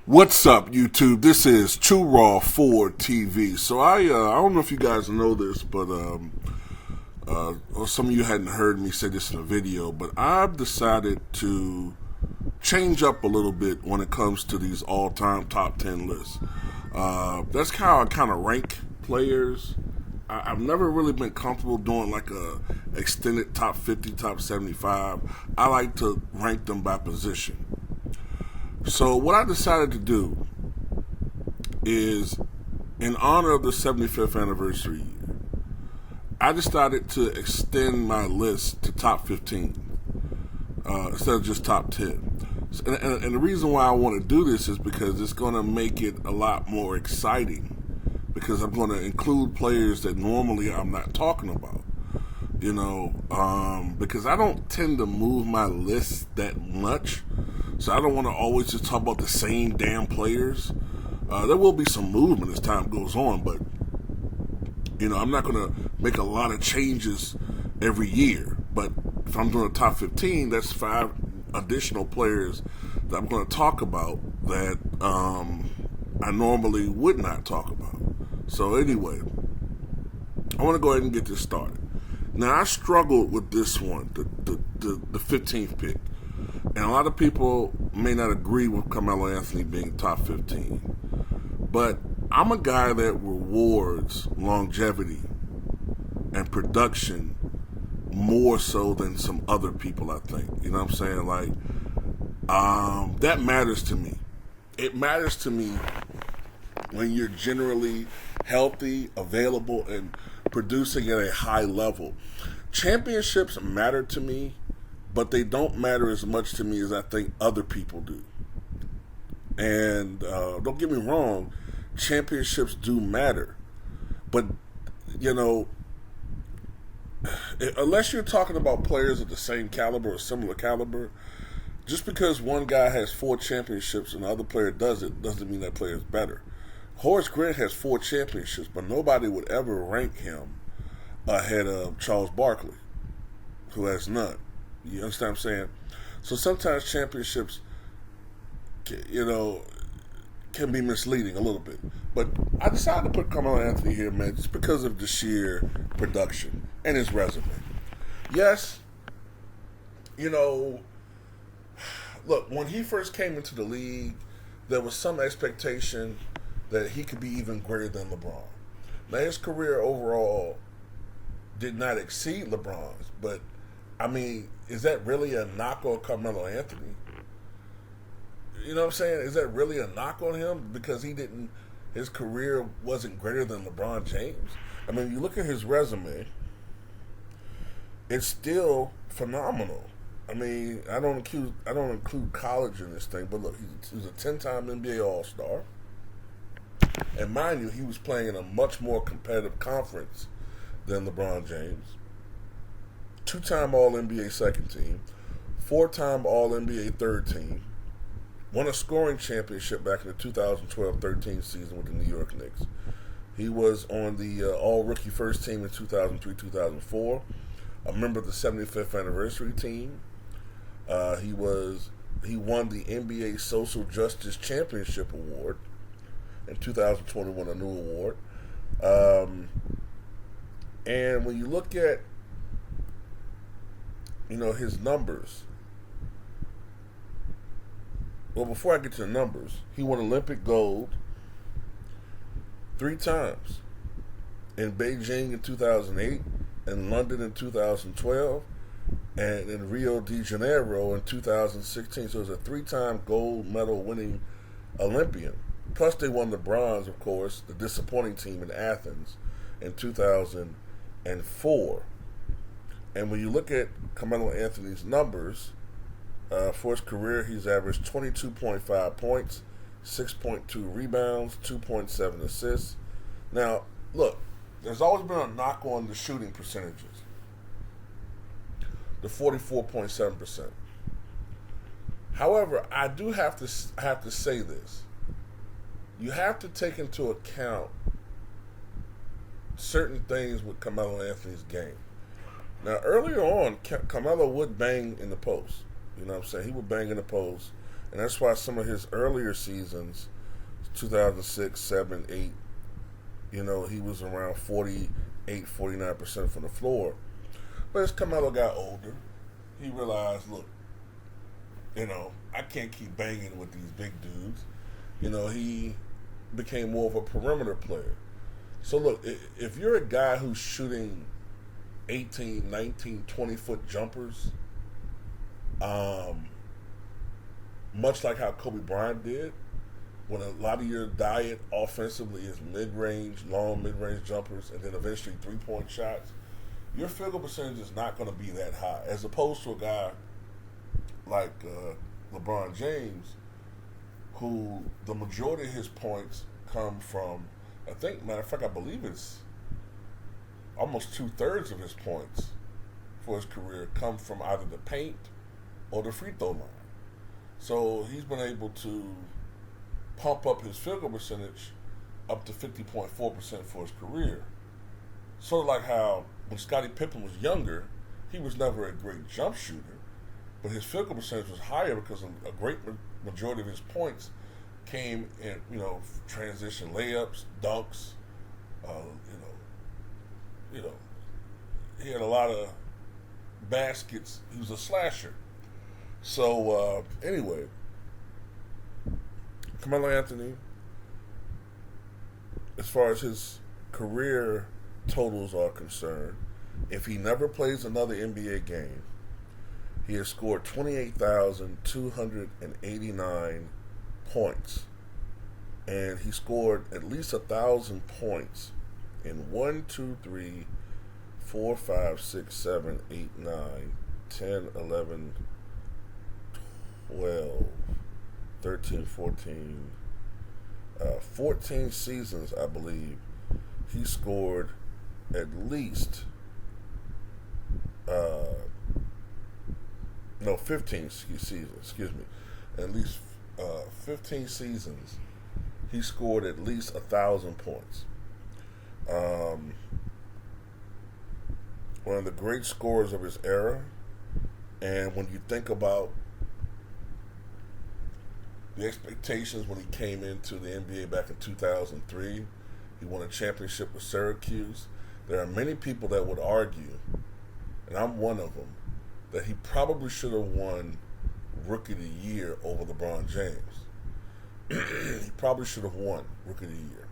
What's up, YouTube? This is True Raw 4 TV. So I don't know if you guys know this, but or some of you hadn't heard me say this in a video, but I've decided to change up a little bit when it comes to these all-time top 10 lists. That's how I kind of rank players. I've never really been comfortable doing like a extended top 50, top 75. I like to rank them by position. So what I decided to do is, in honor of the 75th anniversary year, I decided to extend my list to top 15 instead of just top 10. And the reason why I want to do this is because it's going to make it a lot more exciting, because I'm going to include players that normally I'm not talking about. Because I don't tend to move my list that much. So I don't want to always just talk about the same damn players. There will be some movement as time goes on, but I'm not going to make a lot of changes every year. But if I'm doing a top 15, that's 5 additional players that I'm going to talk about that I normally would not talk about. So anyway, I want to go ahead and get this started. Now, I struggled with this one, the 15th pick. And a lot of people may not agree with Carmelo Anthony being top 15. But I'm a guy that rewards longevity and production more so than some other people, I think. You know what I'm saying? Like, that matters to me. It matters to me when you're generally healthy, available, and producing at a high level. Championships matter to me, but they don't matter as much to me as I think other people do. And don't get me wrong, championships do matter. But, unless you're talking about players of the same caliber or similar caliber, just because one guy has 4 championships and the other player doesn't mean that player is better. Horace Grant has 4 championships, but nobody would ever rank him ahead of Charles Barkley, who has none. You understand what I'm saying? So sometimes championships, can be misleading a little bit. But I decided to put Carmelo Anthony here, man, just because of the sheer production and his resume. Yes, look, when he first came into the league, there was some expectation that he could be even greater than LeBron. Now, his career overall did not exceed LeBron's, but, is that really a knock on Carmelo Anthony? You know what I'm saying? Is that really a knock on him because his career wasn't greater than LeBron James? You look at his resume, it's still phenomenal. I don't include college in this thing, but look, he was a 10-time NBA All-Star. And mind you, he was playing in a much more competitive conference than LeBron James. 2-time All-NBA second team. 4-time All-NBA third team. Won a scoring championship back in the 2012-13 season with the New York Knicks. He was on the All-Rookie first team in 2003-2004. A member of the 75th anniversary team. He won the NBA Social Justice Championship Award. In 2021, a new award. And when you look at, his numbers. Well, before I get to the numbers, he won Olympic gold 3 times. In Beijing in 2008, in London in 2012, and in Rio de Janeiro in 2016. So he was a 3-time gold medal winning Olympian. Plus, they won the bronze, of course, the disappointing team in Athens in 2004. And when you look at Carmelo Anthony's numbers, for his career, he's averaged 22.5 points, 6.2 rebounds, 2.7 assists. Now, look, there's always been a knock on the shooting percentages, the 44.7%. However, I do have to say this. You have to take into account certain things with Carmelo Anthony's game. Now, earlier on, Carmelo would bang in the post. You know what I'm saying? He would bang in the post. And that's why some of his earlier seasons, 2006, 7, 8, he was around 48, 49% from the floor. But as Carmelo got older, he realized, look, I can't keep banging with these big dudes. He became more of a perimeter player. So look, if you're a guy who's shooting 18, 19, 20-foot jumpers, much like how Kobe Bryant did, when a lot of your diet offensively is long mid-range jumpers, and then eventually three-point shots, your field goal percentage is not going to be that high, as opposed to a guy like LeBron James, who the majority of his points come from, matter of fact, I believe it's almost 2/3 of his points for his career come from either the paint or the free throw line. So he's been able to pump up his field goal percentage up to 50.4% for his career. Sort of like how when Scottie Pippen was younger, he was never a great jump shooter, but his field goal percentage was higher because a great majority of his points came in, transition layups, dunks. He had a lot of baskets. He was a slasher. So anyway, Carmelo Anthony, as far as his career totals are concerned, if he never plays another NBA game, he has scored 28,289 points. And he scored at least 1,000 points in 1, 2, 3, 4, 5, 6, 7, 8, 9, 10, 11, 12, 13, 14, 14 seasons, I believe. He scored at least 15 seasons, excuse me. At least 15 seasons, he scored at least 1,000 points. One of the great scorers of his era. And when you think about the expectations when he came into the NBA back in 2003, he won a championship with Syracuse. There are many people that would argue, and I'm one of them, that he probably should have won Rookie of the Year over LeBron James. He probably should have won Rookie of the Year.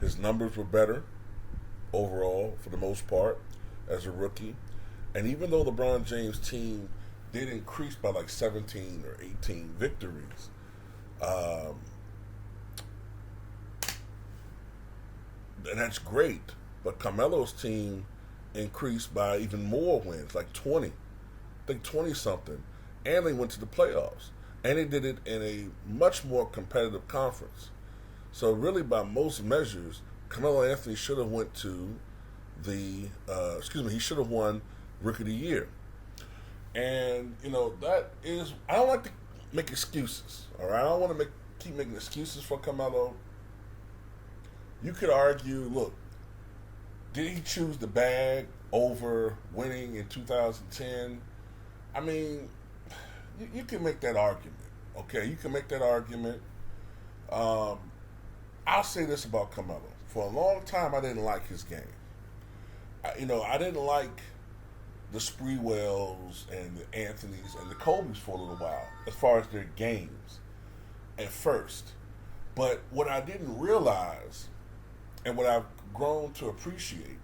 His numbers were better overall, for the most part, as a rookie. And even though LeBron James' team did increase by like 17 or 18 victories, and that's great. But Carmelo's team increased by even more wins, like 20. I think 20-something. And they went to the playoffs. And they did it in a much more competitive conference. So really, by most measures, Carmelo Anthony should have went to he should have won Rookie of the Year. And, that is, I don't like to make excuses, all right? I don't want to keep making excuses for Carmelo. You could argue, look, did he choose the bag over winning in 2010? I mean, you can make that argument, okay? You can make that argument. I'll say this about Carmelo. For a long time, I didn't like his game. I didn't like the Spreewells and the Anthonys and the Kobe's for a little while, as far as their games at first. But what I didn't realize, and what I've grown to appreciate,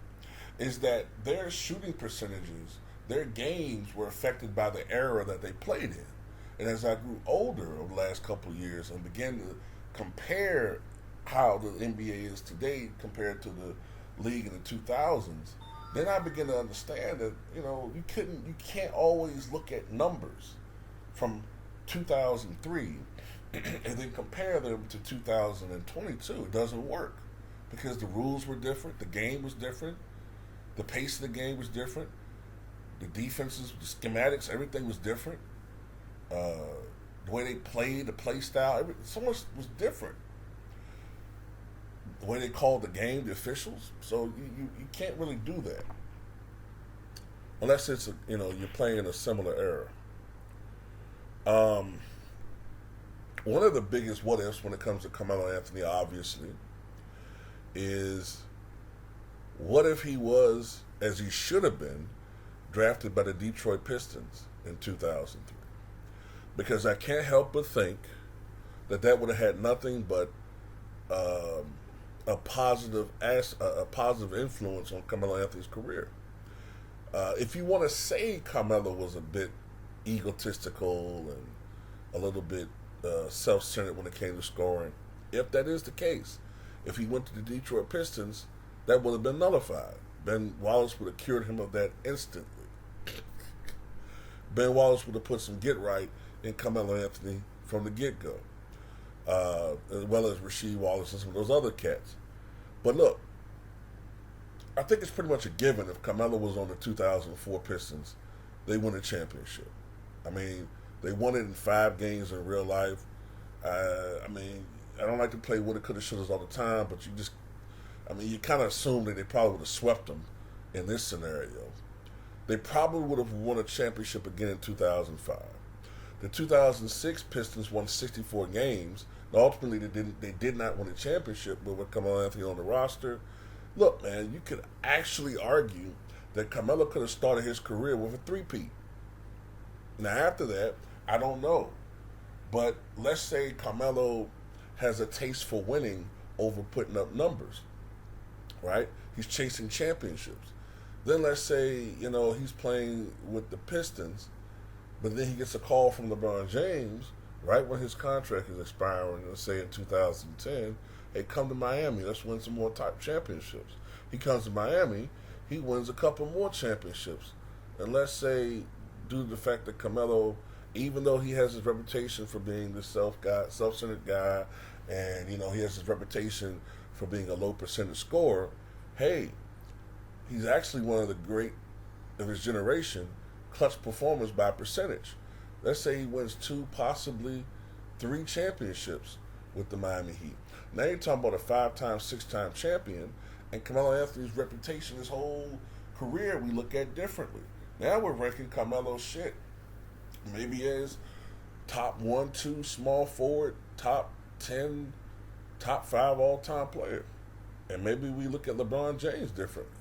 is that their shooting percentages, their games were affected by the era that they played in. And as I grew older over the last couple of years and began to compare how the NBA is today compared to the league in the 2000s, then I began to understand that, you can't always look at numbers from 2003 and then compare them to 2022. It doesn't work because the rules were different, the game was different, the pace of the game was different, the defenses, the schematics, everything was different. The way they played, the play style, so much was different. The way they called the game, the officials. So you can't really do that unless it's you're playing in a similar era. Um, One of the biggest what ifs when it comes to Carmelo Anthony, obviously, is what if he was, as he should have been, drafted by the Detroit Pistons in 2003? Because I can't help but think that would have had nothing but um, a positive influence on Carmelo Anthony's career. If you want to say Carmelo was a bit egotistical and a little bit self-centered when it came to scoring, if that is the case, if he went to the Detroit Pistons, that would have been nullified. Ben Wallace would have cured him of that instantly. Ben Wallace would have put some get right in Carmelo Anthony from the get-go, as well as Rasheed Wallace and some of those other cats. But look, I think it's pretty much a given if Carmelo was on the 2004 Pistons, they win a championship. I mean, they won it in 5 games in real life. I mean, I don't like to play woulda, coulda, shouldas all the time, but you kind of assume that they probably would have swept them in this scenario. They probably would have won a championship again in 2005. The 2006 Pistons won 64 games. Ultimately, they did not win a championship, but with Carmelo Anthony on the roster, look, man, you could actually argue that Carmelo could have started his career with a three-peat. Now, after that, I don't know. But let's say Carmelo has a taste for winning over putting up numbers, right? He's chasing championships. Then let's say, he's playing with the Pistons, but then he gets a call from LeBron James right when his contract is expiring, let's say in 2010, hey, come to Miami, let's win some more top championships. He comes to Miami, he wins a couple more championships. And let's say, due to the fact that Carmelo, even though he has his reputation for being the self-centered guy, and he has his reputation for being a low percentage scorer, hey, he's actually one of the great of his generation clutch performers by percentage. Let's say he wins 2, possibly 3 championships with the Miami Heat. Now you're talking about a 5-time, 6-time champion, and Carmelo Anthony's reputation, his whole career, we look at differently. Now we're ranking Carmelo's shit maybe as top 1, 2 small forward, top 10, top 5 all-time player. And maybe we look at LeBron James differently.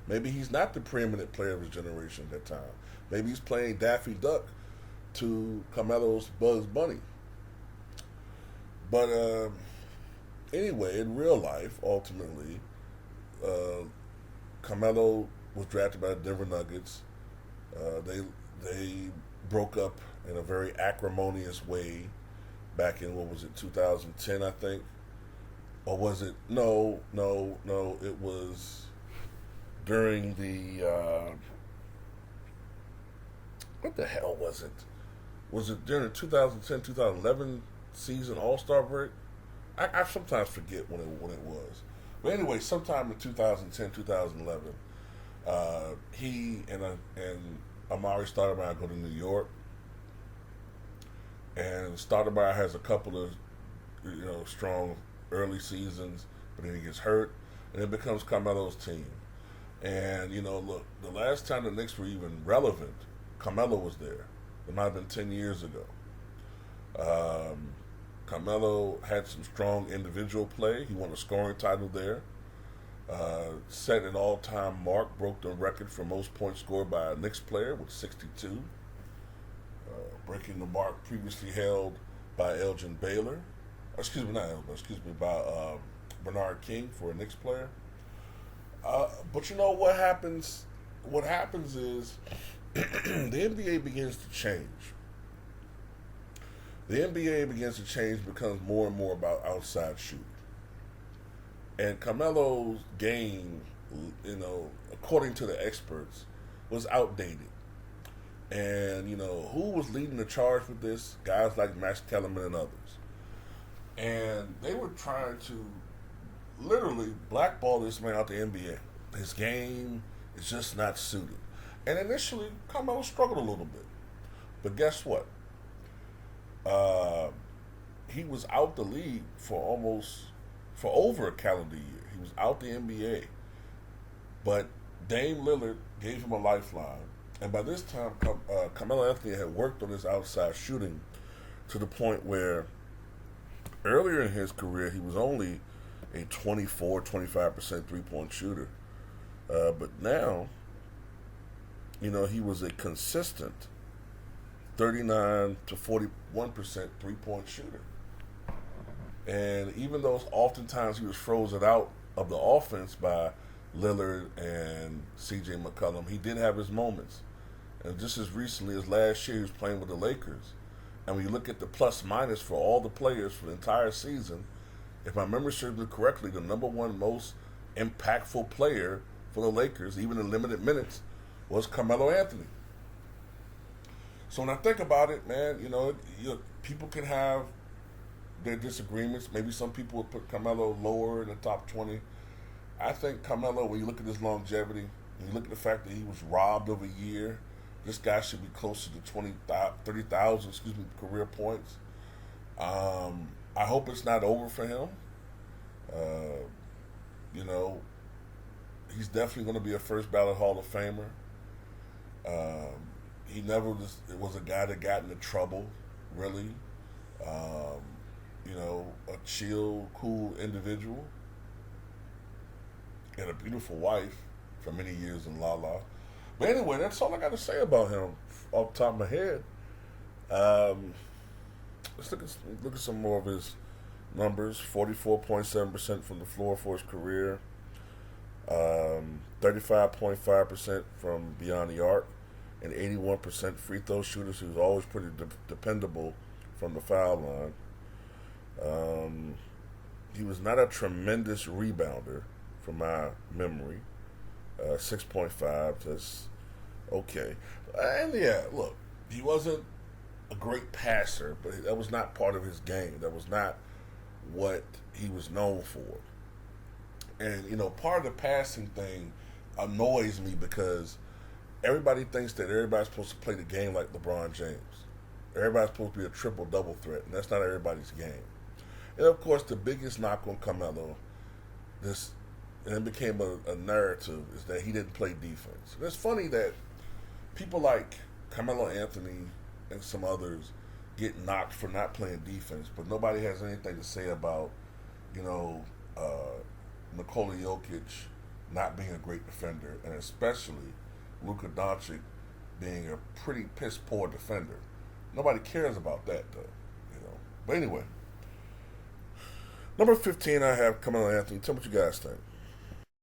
Maybe he's not the preeminent player of his generation at that time. Maybe he's playing Daffy Duck to Carmelo's Bugs Bunny. But anyway, in real life, ultimately, Carmelo was drafted by the Denver Nuggets. They broke up in a very acrimonious way back in, 2010, I think? Or was it? No. It was during the, what the hell was it? Was it during the 2010-2011 season All-Star break? I sometimes forget when it was. But anyway, sometime in 2010-2011, he and Amari Stoudemire go to New York. And Stoudemire has a couple of, strong early seasons, but then he gets hurt, and it becomes Carmelo's team. And, look, the last time the Knicks were even relevant, Carmelo was there. It might have been 10 years ago. Carmelo had some strong individual play. He won a scoring title there. Set an all-time mark, broke the record for most points scored by a Knicks player with 62. Breaking the mark previously held by Elgin Baylor. By Bernard King for a Knicks player. But you know what happens? What happens is the NBA begins to change. The NBA begins to change, becomes more and more about outside shooting. And Carmelo's game, according to the experts, was outdated. And, who was leading the charge with this? Guys like Max Kellerman and others. And they were trying to literally blackball this man out the NBA. His game is just not suited. And initially, Carmelo struggled a little bit. But guess what? He was out the league for over a calendar year. He was out the NBA. But Dame Lillard gave him a lifeline. And by this time, Carmelo Anthony had worked on his outside shooting to the point where earlier in his career he was only a 24-25% three-point shooter. But now, he was a consistent 39 to 41% three-point shooter. And even though oftentimes he was frozen out of the offense by Lillard and C.J. McCollum, he did have his moments. And just as recently as last year, he was playing with the Lakers. And when you look at the plus minus for all the players for the entire season, if my memory serves me correctly, the number one most impactful player for the Lakers, even in limited minutes, was Carmelo Anthony. So when I think about it, man, people can have their disagreements. Maybe some people would put Carmelo lower in the top 20. I think Carmelo, when you look at his longevity, when you look at the fact that he was robbed of a year, this guy should be closer to 30,000, career points. I hope it's not over for him. He's definitely going to be a first ballot Hall of Famer. He never was a guy that got into trouble, really. A chill, cool individual. He had a beautiful wife for many years in La La. But anyway, that's all I got to say about him off the top of my head. Let's look at some more of his numbers. 44.7% from the floor for his career. 35.5% from beyond the arc. And 81% free throw shooter. So he was always pretty dependable from the foul line. He was not a tremendous rebounder from my memory. 6.5, that's okay. And yeah, look, he wasn't a great passer, but that was not part of his game. That was not what he was known for. And, part of the passing thing annoys me because everybody thinks that everybody's supposed to play the game like LeBron James. Everybody's supposed to be a triple-double threat, and that's not everybody's game. And, of course, the biggest knock on Carmelo, and it became a narrative, is that he didn't play defense. And it's funny that people like Carmelo Anthony and some others get knocked for not playing defense, but nobody has anything to say about, Nikola Jokic not being a great defender, and especially Luka Doncic being a pretty piss-poor defender. Nobody cares about that, though. But anyway, number 15, I have Carmelo Anthony. Tell me what you guys think.